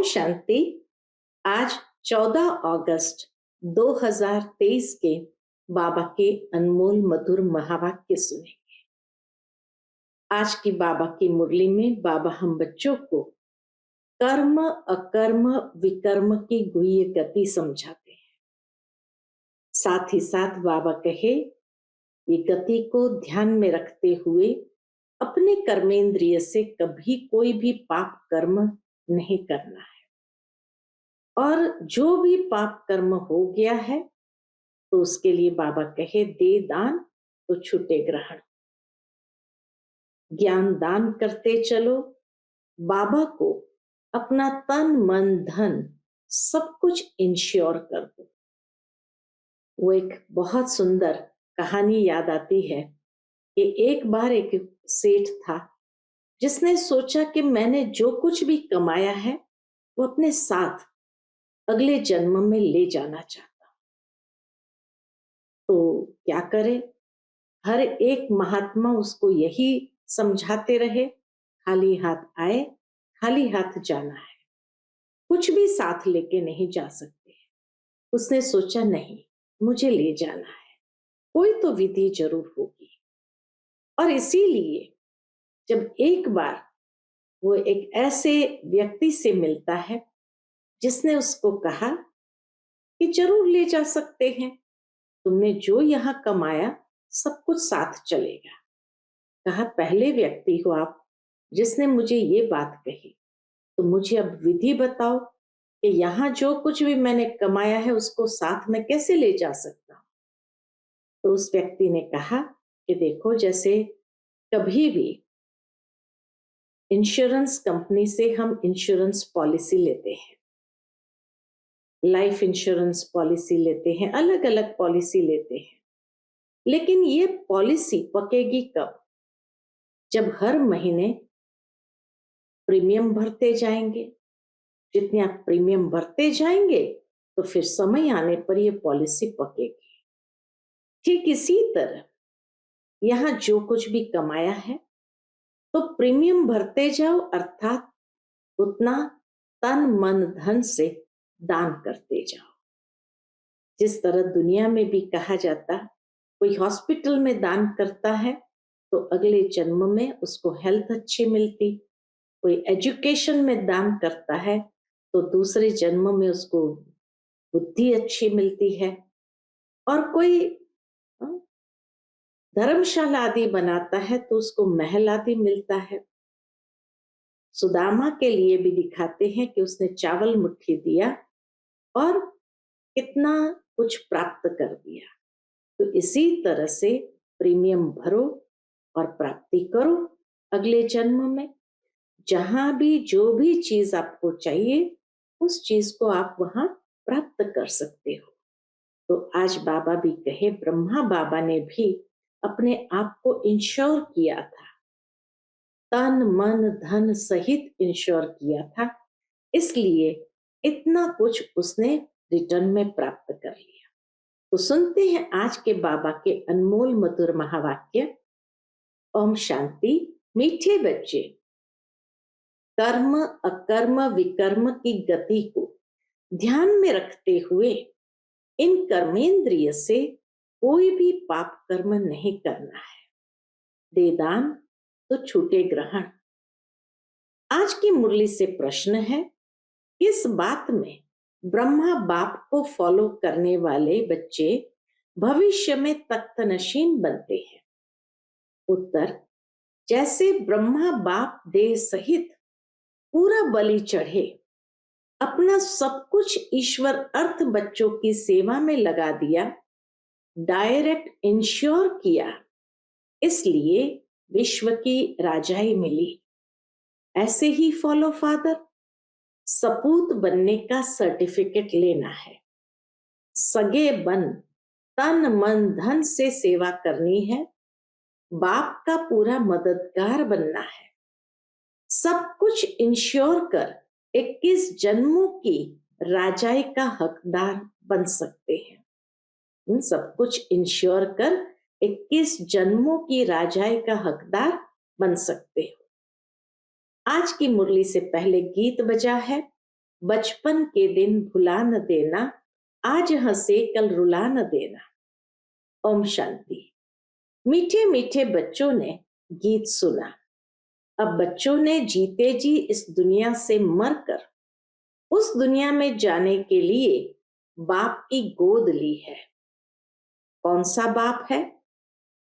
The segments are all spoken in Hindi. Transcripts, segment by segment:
शांति। आज 14 अगस्त 2023 के बाबा के अनमोल मधुर महावाक्य सुनेंगे। आज की बाबा की मुरली में बाबा हम बच्चों को कर्म अकर्म विकर्म की गुह्य गति समझाते हैं। साथ ही साथ बाबा कहे ये गति को ध्यान में रखते हुए अपने कर्मेंद्रिय से कभी कोई भी पाप कर्म नहीं करना है, और जो भी पाप कर्म हो गया है तो उसके लिए बाबा कहे दे दान तो छूटे ग्रहण। ज्ञान दान करते चलो, बाबा को अपना तन मन धन सब कुछ इंश्योर कर दो। वो एक बहुत सुंदर कहानी याद आती है कि एक बार एक सेठ था जिसने सोचा कि मैंने जो कुछ भी कमाया है वो अपने साथ अगले जन्म में ले जाना चाहता। तो क्या करे, हर एक महात्मा उसको यही समझाते रहे, खाली हाथ आए खाली हाथ जाना है, कुछ भी साथ लेके नहीं जा सकते। उसने सोचा नहीं, मुझे ले जाना है, कोई तो विधि जरूर होगी। और इसीलिए जब एक बार वो एक ऐसे व्यक्ति से मिलता है जिसने उसको कहा कि जरूर ले जा सकते हैं, तुमने जो यहाँ कमाया सब कुछ साथ चलेगा। कहा पहले व्यक्ति हो आप जिसने मुझे ये बात कही, तो मुझे अब विधि बताओ कि यहाँ जो कुछ भी मैंने कमाया है उसको साथ में कैसे ले जा सकता हूँ। तो उस व्यक्ति ने कहा कि देखो, जैसे कभी भी इंश्योरेंस कंपनी से हम इंश्योरेंस पॉलिसी लेते हैं, लाइफ इंश्योरेंस पॉलिसी लेते हैं, अलग अलग पॉलिसी लेते हैं, लेकिन ये पॉलिसी पकेगी कब? जब हर महीने प्रीमियम भरते जाएंगे। जितने आप प्रीमियम भरते जाएंगे तो फिर समय आने पर ये पॉलिसी पकेगी। ठीक इसी तरह यहाँ जो कुछ भी कमाया है तो प्रीमियम भरते जाओ, अर्थात उतना तन मन धन से दान करते जाओ। जिस तरह दुनिया में भी कहा जाता, कोई हॉस्पिटल में दान करता है तो अगले जन्म में उसको हेल्थ अच्छी मिलती, कोई एजुकेशन में दान करता है तो दूसरे जन्म में उसको बुद्धि अच्छी मिलती है, और कोई धर्मशाला आदि बनाता है तो उसको महल आदि मिलता है। सुदामा के लिए भी दिखाते हैं कि उसने चावल मुट्ठी दिया और कितना कुछ प्राप्त कर दिया। तो इसी तरह से प्रीमियम भरो और प्राप्ति करो अगले जन्म में। जहां भी जो भी चीज आपको चाहिए उस चीज को आप वहां प्राप्त कर सकते हो। तो आज बाबा भी कहे, ब्रह्मा बाबा ने भी अपने आप को इंश्योर किया था, तन मन धन सहित इंश्योर किया था, इसलिए इतना कुछ उसने रिटर्न में प्राप्त कर लिया। तो सुनते हैं आज के बाबा के अनमोल मधुर महावाक्य। ओम शांति। मीठे बच्चे, कर्म अकर्म विकर्म की गति को ध्यान में रखते हुए इन कर्मेंद्रिय से कोई भी पाप कर्म नहीं करना है। दे दान तो छूटे ग्रहण। आज की मुरली से प्रश्न है, किस बात में ब्रह्मा बाप को फॉलो करने वाले बच्चे भविष्य में तख्तनशीन बनते हैं? उत्तर, जैसे ब्रह्मा बाप देह सहित पूरा बलि चढ़े, अपना सब कुछ ईश्वर अर्थ बच्चों की सेवा में लगा दिया, डायरेक्ट इंश्योर किया, इसलिए विश्व की राजाई मिली। ऐसे ही फॉलो फादर, सपूत बनने का सर्टिफिकेट लेना है, सगे बन तन मन धन से सेवा करनी है, बाप का पूरा मददगार बनना है, सब कुछ इंश्योर कर 21 जन्मों की राजाई का हकदार बन सकते हैं। सब कुछ इंश्योर कर 21 जन्मों की राजाई का हकदार बन सकते हो। आज की मुरली से पहले गीत बजा है, बचपन के दिन भुला न देना, आज हंसे कल रुला न देना। ओम शांति। मीठे मीठे बच्चों ने गीत सुना। अब बच्चों ने जीते जी इस दुनिया से मरकर उस दुनिया में जाने के लिए बाप की गोद ली है। कौन सा बाप है?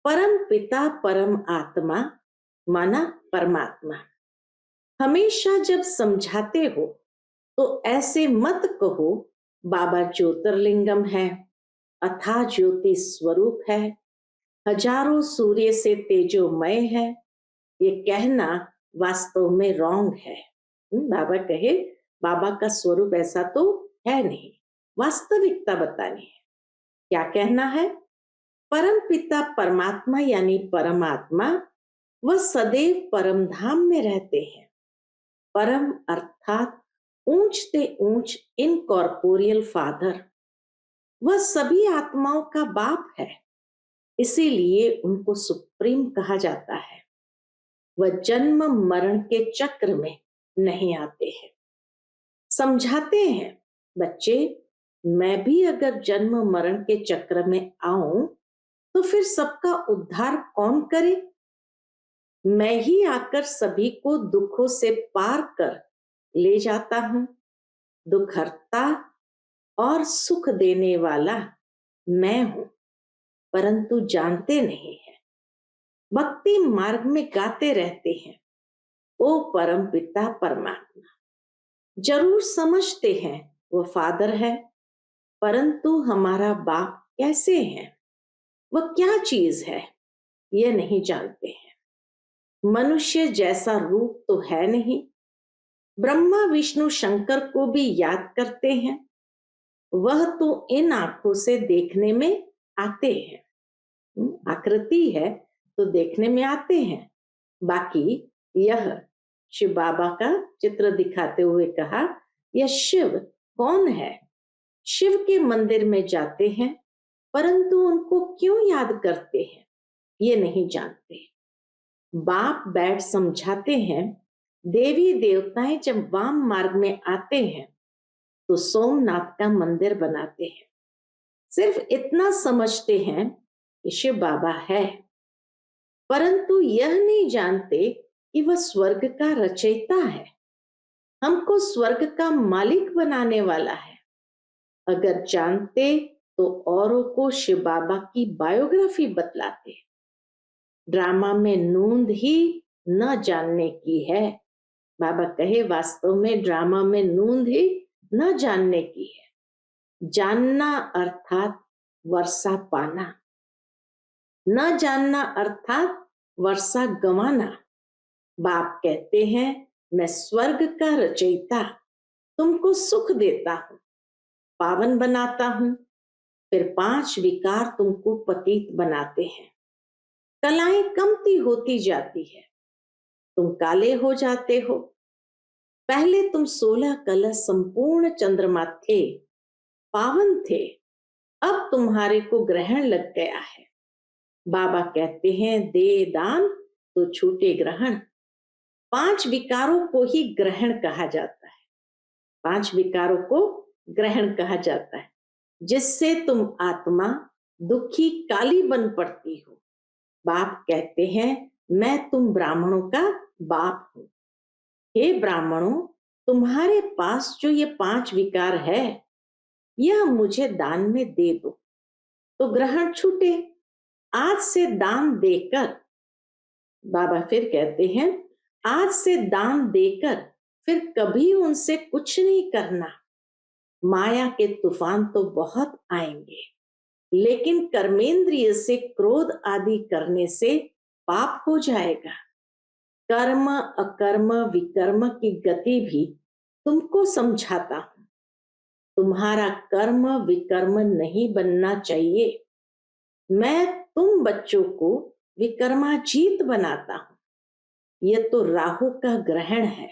परम पिता, परम आत्मा, माना परमात्मा। हमेशा जब समझाते हो तो ऐसे मत कहो बाबा ज्योतिर्लिंगम है, अथाह ज्योति स्वरूप है, हजारों सूर्य से तेजोमय है। ये कहना वास्तव में रॉन्ग है। बाबा कहे बाबा का स्वरूप ऐसा तो है नहीं, वास्तविकता बतानी है। क्या कहना है? परम पिता परमात्मा यानी परमात्मा वह सदैव परम धाम में रहते हैं। परम अर्थात ऊंचते ऊंच इनकॉर्पोरियल फादर, वह सभी आत्माओं का बाप है, इसीलिए उनको सुप्रीम कहा जाता है। वह जन्म मरण के चक्र में नहीं आते हैं। समझाते हैं बच्चे, मैं भी अगर जन्म मरण के चक्र में आऊं तो फिर सबका उद्धार कौन करे? मैं ही आकर सभी को दुखों से पार कर ले जाता हूं। दुख हरता और सुख देने वाला मैं हूं, परंतु जानते नहीं है। भक्ति मार्ग में गाते रहते हैं, ओ परम पिता परमात्मा। जरूर समझते हैं वो फादर है, परंतु हमारा बाप कैसे है, वह क्या चीज है, यह नहीं जानते हैं। मनुष्य जैसा रूप तो है नहीं। ब्रह्मा विष्णु शंकर को भी याद करते हैं, वह तो इन आंखों से देखने में आते हैं। आकृति है तो देखने में आते हैं। बाकी यह शिव बाबा का चित्र दिखाते हुए कहा, यह शिव कौन है? शिव के मंदिर में जाते हैं, परंतु उनको क्यों याद करते हैं ये नहीं जानते। बाप बैठ समझाते हैं, देवी देवताएं जब वाम मार्ग में आते हैं तो सोमनाथ का मंदिर बनाते हैं। सिर्फ इतना समझते हैं कि शिव बाबा है, परंतु यह नहीं जानते कि वह स्वर्ग का रचयिता है, हमको स्वर्ग का मालिक बनाने वाला है। अगर जानते तो औरों को शिव बाबा की बायोग्राफी बतलाते। ड्रामा में नूंद ही न जानने की है। बाबा कहे वास्तव में ड्रामा में नूंद ही न जानने की है। जानना अर्थात वर्षा पाना, न जानना अर्थात वर्षा गंवाना। बाप कहते हैं, मैं स्वर्ग का रचयिता, तुमको सुख देता हूं, पावन बनाता हूं, फिर 5 विकार तुमको पतित बनाते हैं। कलाएं कमती होती जाती है, तुम काले हो जाते हो। पहले तुम 16 कलश संपूर्ण चंद्रमा थे, पावन थे, अब तुम्हारे को ग्रहण लग गया है। बाबा कहते हैं, दे दान तो छूटे ग्रहण। 5 विकारों को ही ग्रहण कहा जाता है। 5 विकारों को ग्रहण कहा जाता है, जिससे तुम आत्मा दुखी काली बन पड़ती हो। बाप कहते हैं, मैं तुम ब्राह्मणों का बाप हूं। हे ब्राह्मणों, तुम्हारे पास जो ये 5 विकार है, यह मुझे दान में दे दो तो ग्रहण छूटे। आज से दान देकर, बाबा फिर कहते हैं, आज से दान देकर फिर कभी उनसे कुछ नहीं करना। माया के तूफान तो बहुत आएंगे, लेकिन कर्मेंद्रिय से क्रोध आदि करने से पाप हो जाएगा। कर्म अकर्म विकर्म की गति भी तुमको समझाता हूं। तुम्हारा कर्म विकर्म नहीं बनना चाहिए। मैं तुम बच्चों को विकर्माजीत बनाता हूं। यह तो राहु का ग्रहण है।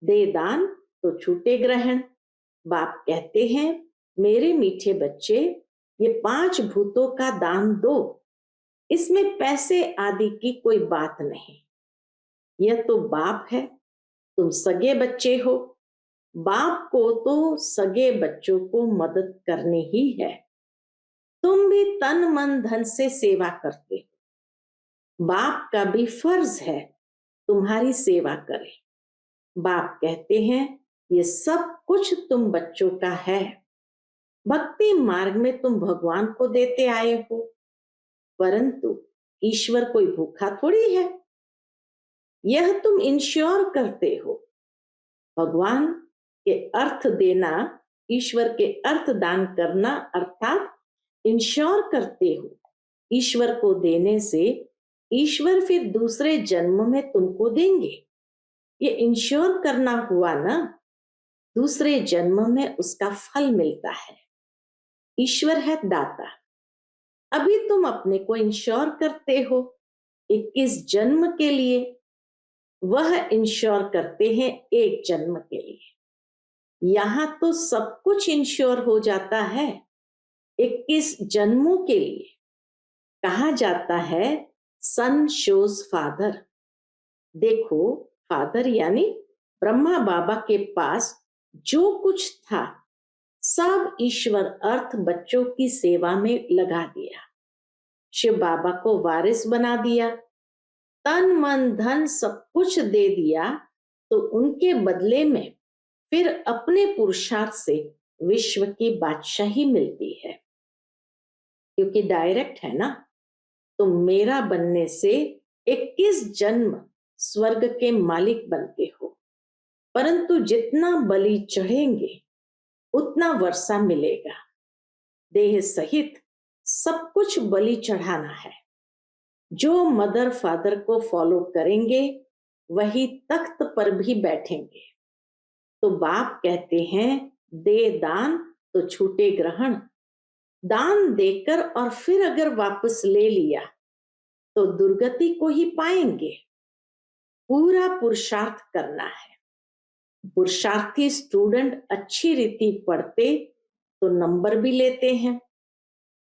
दे दान तो छूटे ग्रहण। बाप कहते हैं, मेरे मीठे बच्चे, ये 5 भूतों का दान दो। इसमें पैसे आदि की कोई बात नहीं। यह तो बाप है, तुम सगे बच्चे हो। बाप को तो सगे बच्चों को मदद करनी ही है। तुम भी तन मन धन से सेवा करते हो, बाप का भी फर्ज है तुम्हारी सेवा करे। बाप कहते हैं ये सब कुछ तुम बच्चों का है। भक्ति मार्ग में तुम भगवान को देते आए हो, परंतु ईश्वर कोई भूखा थोड़ी है, यह तुम इंश्योर करते हो। भगवान के अर्थ देना, ईश्वर के अर्थ दान करना अर्थात इंश्योर करते हो। ईश्वर को देने से ईश्वर फिर दूसरे जन्म में तुमको देंगे, ये इंश्योर करना हुआ ना। दूसरे जन्म में उसका फल मिलता है। ईश्वर है दाता। अभी तुम अपने को इंश्योर करते हो 21 जन्म के लिए, वह इंश्योर करते हैं 1 जन्म के लिए। यहां तो सब कुछ इंश्योर हो जाता है 21 जन्मों के लिए। कहा जाता है सन शोज फादर। देखो, फादर यानी ब्रह्मा बाबा के पास जो कुछ था सब ईश्वर अर्थ बच्चों की सेवा में लगा दिया। शिव बाबा को वारिस बना दिया, तन मन धन सब कुछ दे दिया, तो उनके बदले में फिर अपने पुरुषार्थ से विश्व की बादशाही मिलती है, क्योंकि डायरेक्ट है ना। तो मेरा बनने से 21 जन्म स्वर्ग के मालिक बनते हो, परंतु जितना बलि चढ़ेंगे उतना वर्षा मिलेगा। देह सहित सब कुछ बलि चढ़ाना है। जो मदर फादर को फॉलो करेंगे वही तख्त पर भी बैठेंगे। तो बाप कहते हैं दे दान तो छूटे ग्रहण। दान देकर और फिर अगर वापस ले लिया तो दुर्गति को ही पाएंगे। पूरा पुरुषार्थ करना है। पुरुषार्थी स्टूडेंट अच्छी रीति पढ़ते तो नंबर भी लेते हैं।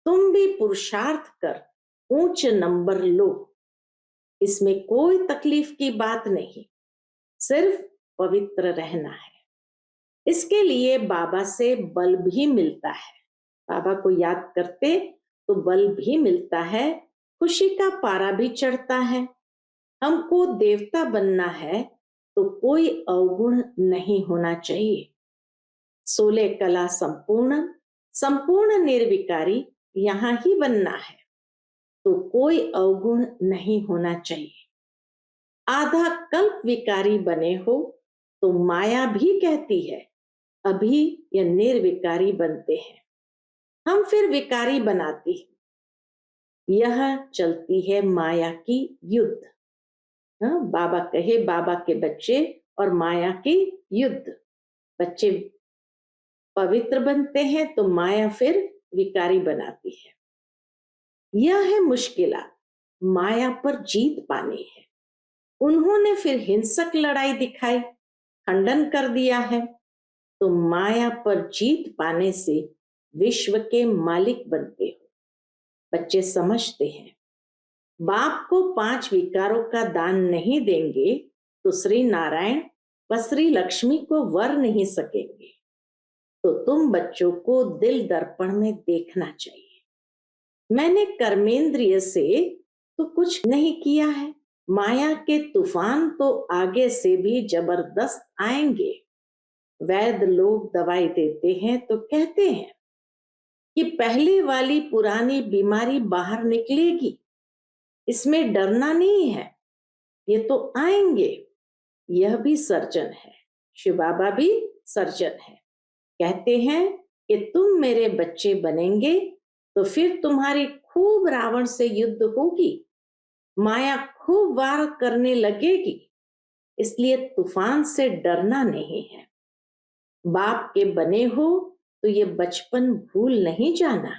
तुम भी पुरुषार्थ कर ऊंच नंबर लो, इसमें कोई तकलीफ की बात नहीं, सिर्फ पवित्र रहना है। इसके लिए बाबा से बल भी मिलता है। बाबा को याद करते तो बल भी मिलता है, खुशी का पारा भी चढ़ता है। हमको देवता बनना है तो कोई अवगुण नहीं होना चाहिए। 16 कला संपूर्ण, संपूर्ण निर्विकारी यहां ही बनना है, तो कोई अवगुण नहीं होना चाहिए। आधा कल्प विकारी बने हो तो माया भी कहती है अभी यह निर्विकारी बनते हैं, हम फिर विकारी बनाती हैं। यह चलती है माया की युद्ध। बाबा कहे बाबा के बच्चे और माया की युद्ध। बच्चे पवित्र बनते हैं तो माया फिर विकारी बनाती है। यह है मुश्किलात, माया पर जीत पानी है। उन्होंने फिर हिंसक लड़ाई दिखाई, खंडन कर दिया है, तो माया पर जीत पाने से विश्व के मालिक बनते हो। बच्चे समझते हैं बाप को 5 विकारों का दान नहीं देंगे तो श्री नारायण व श्री लक्ष्मी को वर नहीं सकेंगे। तो तुम बच्चों को दिल दर्पण में देखना चाहिए। मैंने कर्मेंद्रिय से तो कुछ नहीं किया है, माया के तूफान तो आगे से भी जबरदस्त आएंगे। वैद्य लोग दवाई देते हैं तो कहते हैं कि पहले वाली पुरानी बीमारी बाहर निकलेगी, इसमें डरना नहीं है, ये तो आएंगे। यह भी सर्जन है, शिव बाबा भी सर्जन है। कहते हैं कि तुम मेरे बच्चे बनेंगे तो फिर तुम्हारी खूब रावण से युद्ध होगी, माया खूब वार करने लगेगी, इसलिए तूफान से डरना नहीं है। बाप के बने हो तो ये बचपन भूल नहीं जाना।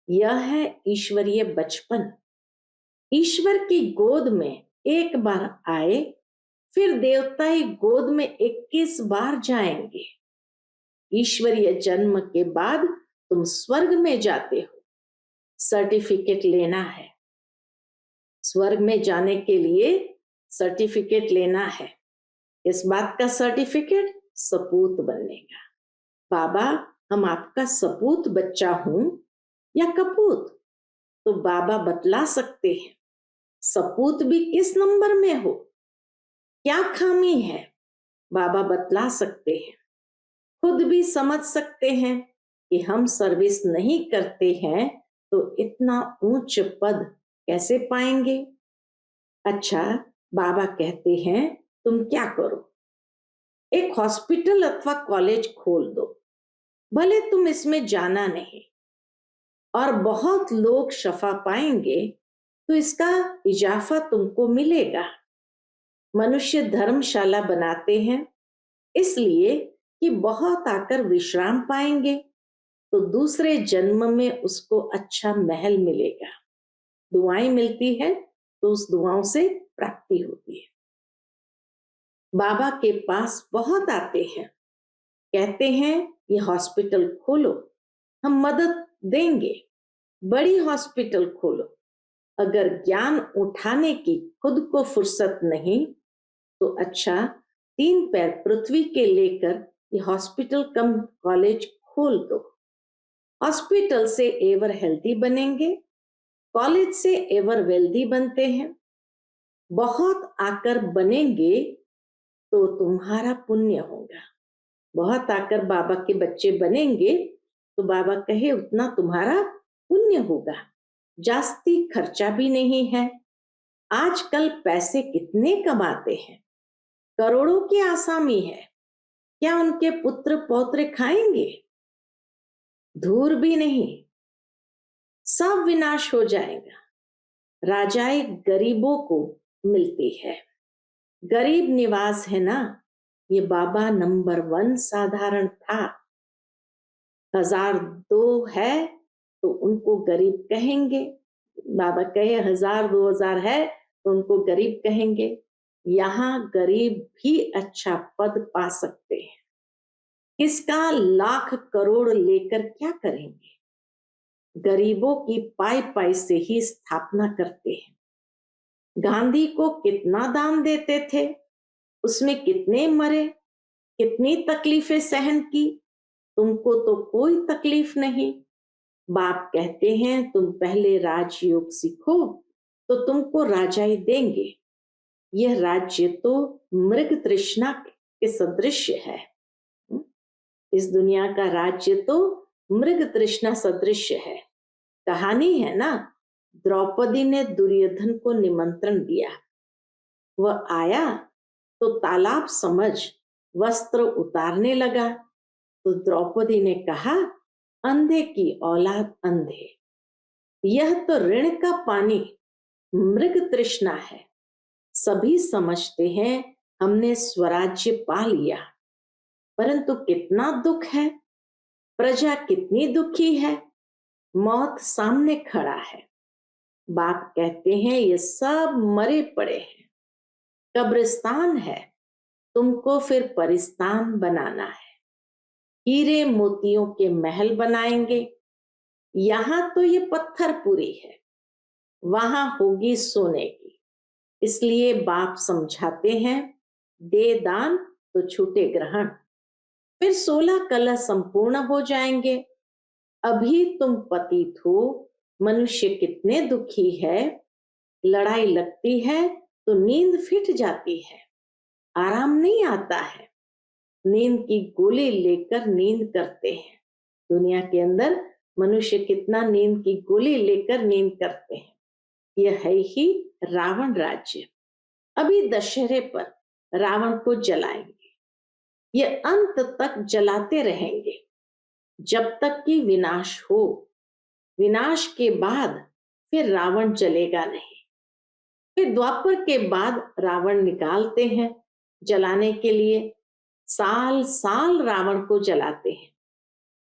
यह है ईश्वरीय बचपन। ईश्वर की गोद में एक बार आए, फिर देवताई गोद में 21 बार जाएंगे। ईश्वरीय जन्म के बाद तुम स्वर्ग में जाते हो। सर्टिफिकेट लेना है, स्वर्ग में जाने के लिए सर्टिफिकेट लेना है। इस बात का सर्टिफिकेट सपूत बनने का। बाबा, हम आपका सपूत बच्चा हूं या कपूत? तो बाबा बतला सकते हैं। सपूत भी किस नंबर में हो, क्या खामी है, बाबा बतला सकते हैं। खुद भी समझ सकते हैं कि हम सर्विस नहीं करते हैं तो इतना ऊंच पद कैसे पाएंगे। अच्छा, बाबा कहते हैं तुम क्या करो, एक हॉस्पिटल अथवा कॉलेज खोल दो, भले तुम इसमें जाना नहीं और बहुत लोग शफा पाएंगे तो इसका इजाफा तुमको मिलेगा। मनुष्य धर्मशाला बनाते हैं इसलिए कि बहुत आकर विश्राम पाएंगे, तो दूसरे जन्म में उसको अच्छा महल मिलेगा। दुआएं मिलती है तो उस दुआओं से प्राप्ति होती है। बाबा के पास बहुत आते हैं, कहते हैं ये हॉस्पिटल खोलो, हम मदद देंगे, बड़ी हॉस्पिटल खोलो। अगर ज्ञान उठाने की खुद को फुर्सत नहीं तो अच्छा 3 पैर पृथ्वी के लेकर ये हॉस्पिटल कम कॉलेज खोल दो। हॉस्पिटल से एवर हेल्दी बनेंगे, कॉलेज से एवर वेल्दी बनते हैं। बहुत आकर बनेंगे तो तुम्हारा पुण्य होगा। बहुत आकर बाबा के बच्चे बनेंगे तो बाबा कहे उतना तुम्हारा पुण्य होगा। जास्ती खर्चा भी नहीं है। आजकल पैसे कितने कमाते हैं, करोड़ों की आसामी है। क्या उनके पुत्र पौत्र खाएंगे? धूर भी नहीं, सब विनाश हो जाएगा। राजाए गरीबों को मिलती है। गरीब निवास है ना, ये बाबा नंबर 1 साधारण था। 1002 है तो उनको गरीब कहेंगे। बाबा कहे 1000-2000 है तो उनको गरीब कहेंगे। यहाँ गरीब भी अच्छा पद पा सकते हैं। इसका लाख करोड़ लेकर क्या करेंगे? गरीबों की पाई पाई से ही स्थापना करते हैं। गांधी को कितना दान देते थे, उसमें कितने मरे, कितनी तकलीफें सहन की। तुमको तो कोई तकलीफ नहीं। बाप कहते हैं तुम पहले राजयोग सीखो तो तुमको राजाई देंगे। यह राज्य तो मृग तृष्णा के सदृश है। इस दुनिया का राज्य तो मृग तृष्णा सदृश है। कहानी है ना, द्रौपदी ने दुर्योधन को निमंत्रण दिया, वह आया तो तालाब समझ वस्त्र उतारने लगा, तो द्रौपदी ने कहा अंधे की औलाद अंधे, यह तो ऋण का पानी मृग तृष्णा है। सभी समझते हैं हमने स्वराज्य पा लिया, परंतु कितना दुख है, प्रजा कितनी दुखी है, मौत सामने खड़ा है। बाप कहते हैं ये सब मरे पड़े हैं, कब्रिस्तान है, तुमको फिर परिस्तान बनाना है। हीरे मोतियों के महल बनाएंगे। यहां तो ये पत्थर पूरी है, वहां होगी सोने की। इसलिए बाप समझाते हैं दे दान तो छूटे ग्रहण। फिर 16 कलश संपूर्ण हो जाएंगे। अभी तुम पतित हो, मनुष्य कितने दुखी है, लड़ाई लगती है तो नींद फिट जाती है, आराम नहीं आता है। नींद की गोली लेकर नींद करते हैं। दुनिया के अंदर मनुष्य कितना नींद की गोली लेकर नींद करते हैं। यह है ही रावण राज्य। अभी दशहरे पर रावण को जलाएंगे, ये अंत तक जलाते रहेंगे जब तक कि विनाश हो। विनाश के बाद फिर रावण जलेगा नहीं। फिर द्वापर के बाद रावण निकालते हैं जलाने के लिए। साल साल रावण को जलाते हैं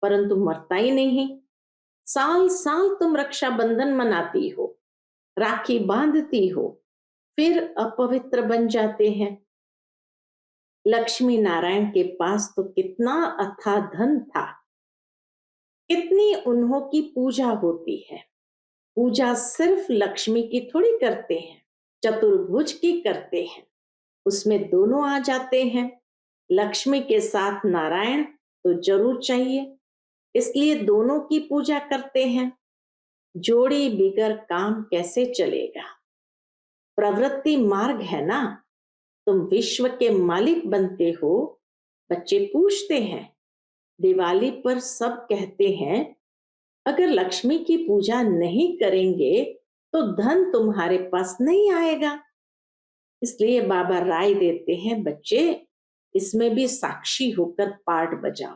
परंतु मरता ही नहीं। साल साल तुम रक्षाबंधन मनाती हो, राखी बांधती हो, फिर अपवित्र बन जाते हैं। लक्ष्मी नारायण के पास तो कितना अथाह धन था, कितनी उन्हों की पूजा होती है। पूजा सिर्फ लक्ष्मी की थोड़ी करते हैं, चतुर्भुज की करते हैं। उसमें दोनों आ जाते हैं। लक्ष्मी के साथ नारायण तो जरूर चाहिए, इसलिए दोनों की पूजा करते हैं। जोड़ी बिगर काम कैसे चलेगा? प्रवृत्ति मार्ग है ना। तुम विश्व के मालिक बनते हो। बच्चे पूछते हैं, दिवाली पर सब कहते हैं अगर लक्ष्मी की पूजा नहीं करेंगे तो धन तुम्हारे पास नहीं आएगा। इसलिए बाबा राय देते हैं, बच्चे इसमें भी साक्षी होकर पाठ बजाओ।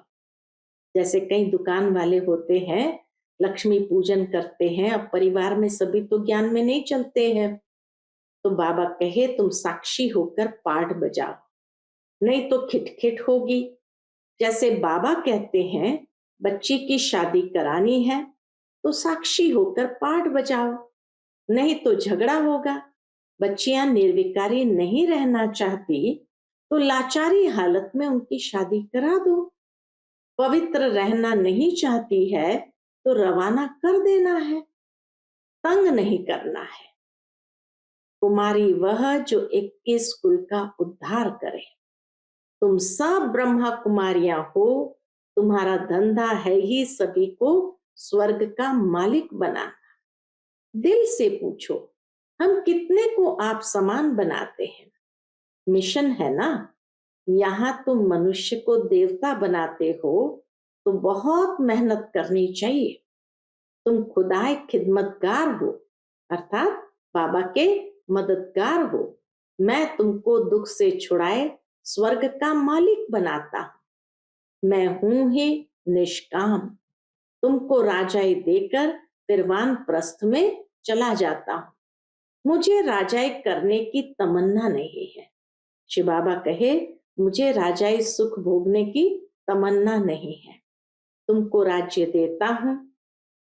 जैसे कई दुकान वाले होते हैं, लक्ष्मी पूजन करते हैं, अब परिवार में सभी तो ज्ञान में नहीं चलते हैं, तो बाबा कहे तुम साक्षी होकर पाठ बजाओ, नहीं तो खिटखिट होगी। जैसे बाबा कहते हैं बच्ची की शादी करानी है तो साक्षी होकर पाठ बजाओ, नहीं तो झगड़ा होगा। बच्चियां निर्विकारी नहीं रहना चाहती तो लाचारी हालत में उनकी शादी करा दो। पवित्र रहना नहीं चाहती है तो रवाना कर देना है, तंग नहीं करना है। कुमारी वह जो 21 कुल का उद्धार करे। तुम सब ब्रह्मा कुमारियां हो, तुम्हारा धंधा है ही सभी को स्वर्ग का मालिक बनाना। दिल से पूछो, हम कितने को आप समान बनाते हैं? मिशन है ना। यहाँ तुम मनुष्य को देवता बनाते हो तो बहुत मेहनत करनी चाहिए। तुम खुदाए खिदमतगार हो, अर्थात बाबा के मददगार हो। मैं तुमको दुख से छुड़ाए स्वर्ग का मालिक बनाता हूं। मैं हूं ही निष्काम। तुमको राजाई देकर फिर वानप्रस्थ में चला जाता हूं। मुझे राजाई करने की तमन्ना नहीं है। शिव बाबा कहे, मुझे राजाई सुख भोगने की तमन्ना नहीं है। तुमको राज्य देता हूं,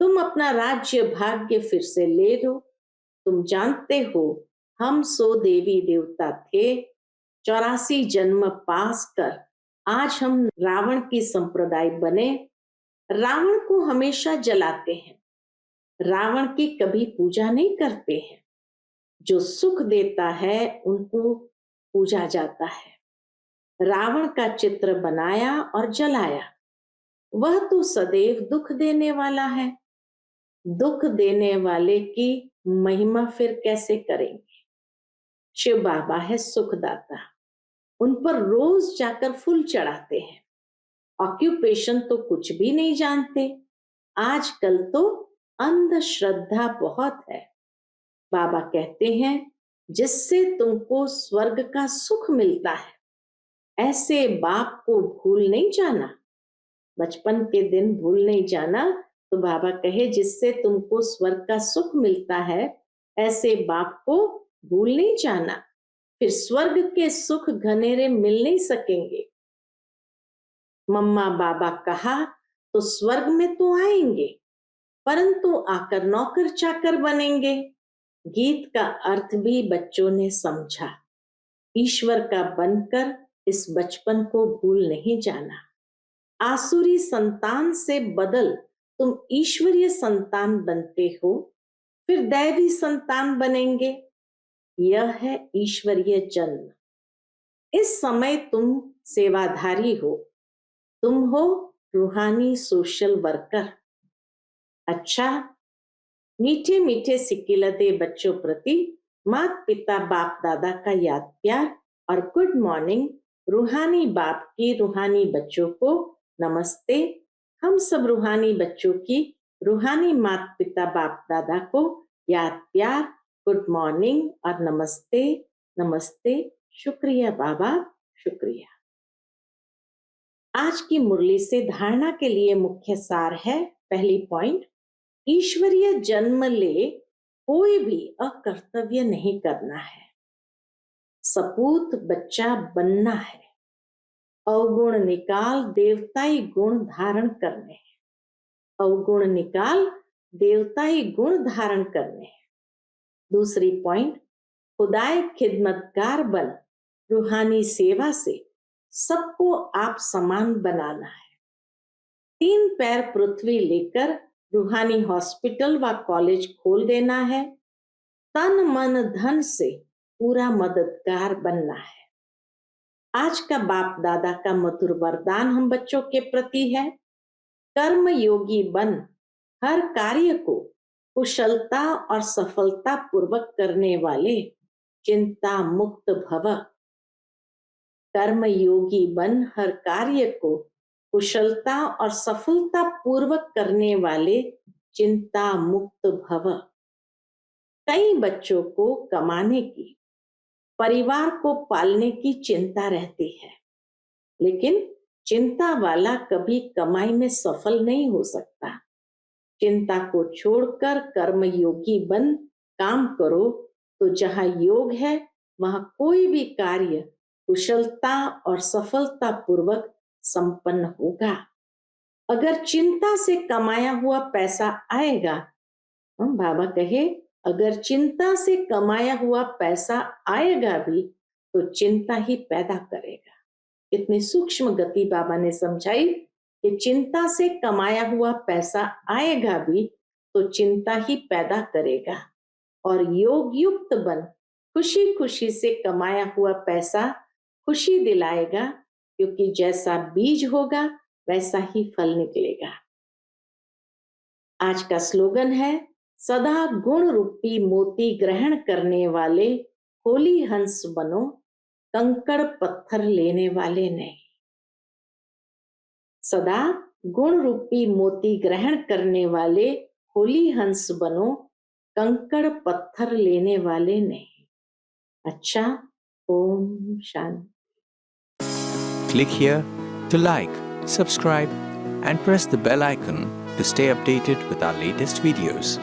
तुम अपना राज्य भाग्य फिर से ले लो। तुम जानते हो हम 100 देवी देवता थे, 84 जन्म पास कर आज हम रावण की संप्रदाय बने। रावण को हमेशा जलाते हैं, रावण की कभी पूजा नहीं करते हैं। जो सुख देता है उनको पूजा जाता है। रावण का चित्र बनाया और जलाया, वह तो सदैव दुख देने वाला है। दुख देने वाले की महिमा फिर कैसे करेंगे? शिव बाबा है सुखदाता, उन पर रोज जाकर फूल चढ़ाते हैं। ऑक्यूपेशन तो कुछ भी नहीं जानते। आजकल तो अंधश्रद्धा बहुत है। बाबा कहते हैं जिससे तुमको स्वर्ग का सुख मिलता है, ऐसे बाप को भूल नहीं जाना। बचपन के दिन भूल नहीं जाना। तो बाबा कहे जिससे तुमको स्वर्ग का सुख मिलता है, ऐसे बाप को भूल नहीं जाना। फिर स्वर्ग के सुख घनेरे मिल नहीं सकेंगे। मम्मा बाबा कहा तो स्वर्ग में तो आएंगे, परंतु आकर नौकर चाकर बनेंगे। गीत का अर्थ भी बच्चों ने समझा। ईश्वर का बनकर इस बचपन को भूल नहीं जाना। आसुरी संतान से बदल तुम ईश्वरीय संतान बनते हो, फिर दैवी संतान बनेंगे। यह है ईश्वरीय जन्म। इस समय तुम सेवाधारी हो, तुम हो रूहानी सोशल वर्कर। अच्छा, मीठे मीठे सिकिलते बच्चों प्रति माता पिता बाप दादा का याद प्यार और गुड मॉर्निंग। रूहानी बाप की रूहानी बच्चों को नमस्ते। हम सब रूहानी बच्चों की रूहानी माता पिता बाप दादा को याद प्यार, गुड मॉर्निंग और नमस्ते नमस्ते। शुक्रिया बाबा, शुक्रिया। आज की मुरली से धारणा के लिए मुख्य सार है। पहली पॉइंट, ईश्वरीय जन्म ले कोई भी अकर्तव्य नहीं करना है। सपूत बच्चा बनना है। अवगुण निकाल देवताई गुण धारण करने हैं। अवगुण निकाल देवताई गुण धारण करने हैं। दूसरी पॉइंट, खुदाए खिदमतगार बन रूहानी सेवा से सबको आप समान बनाना है। 3 पैर पृथ्वी लेकर रूहानी हॉस्पिटल व कॉलेज खोल देना है। तन मन धन से पूरा मददगार बनना है। आज का बाप दादा का मधुर वरदान हम बच्चों के प्रति है, कर्म योगी बन, हर कार्य को कुशलता और सफलता पूर्वक करने वाले चिंता मुक्त भव। कर्म योगी बन, हर कार्य को कुशलता और सफलता पूर्वक करने वाले चिंता मुक्त भव। कई बच्चों को कमाने की, परिवार को पालने की चिंता रहती है, लेकिन चिंता वाला कभी कमाई में सफल नहीं हो सकता। चिंता को छोड़कर कर्म योगी बन काम करो, तो जहां योग है वहां कोई भी कार्य कुशलता और सफलता पूर्वक संपन्न होगा। अगर चिंता से कमाया हुआ पैसा आएगा, बाबा कहे, अगर चिंता से कमाया हुआ पैसा आएगा भी तो चिंता ही पैदा करेगा। इतनी सूक्ष्म गति बाबा ने समझाई कि चिंता से कमाया हुआ पैसा आएगा भी तो चिंता ही पैदा करेगा। और योग युक्त बन, खुशी खुशी से कमाया हुआ पैसा खुशी दिलाएगा, क्योंकि जैसा बीज होगा वैसा ही फल निकलेगा। आज का स्लोगन है, सदा गुण रूपी मोती ग्रहण करने वाले होली हंस बनो, कंकड़ पत्थर लेने वाले नहीं। सदा गुण रूपी मोती ग्रहण करने वाले होली हंस बनो, कंकड़ पत्थर लेने वाले नहीं। अच्छा, Om Shanti. Click here to like, subscribe and press the bell icon to stay updated with our latest videos.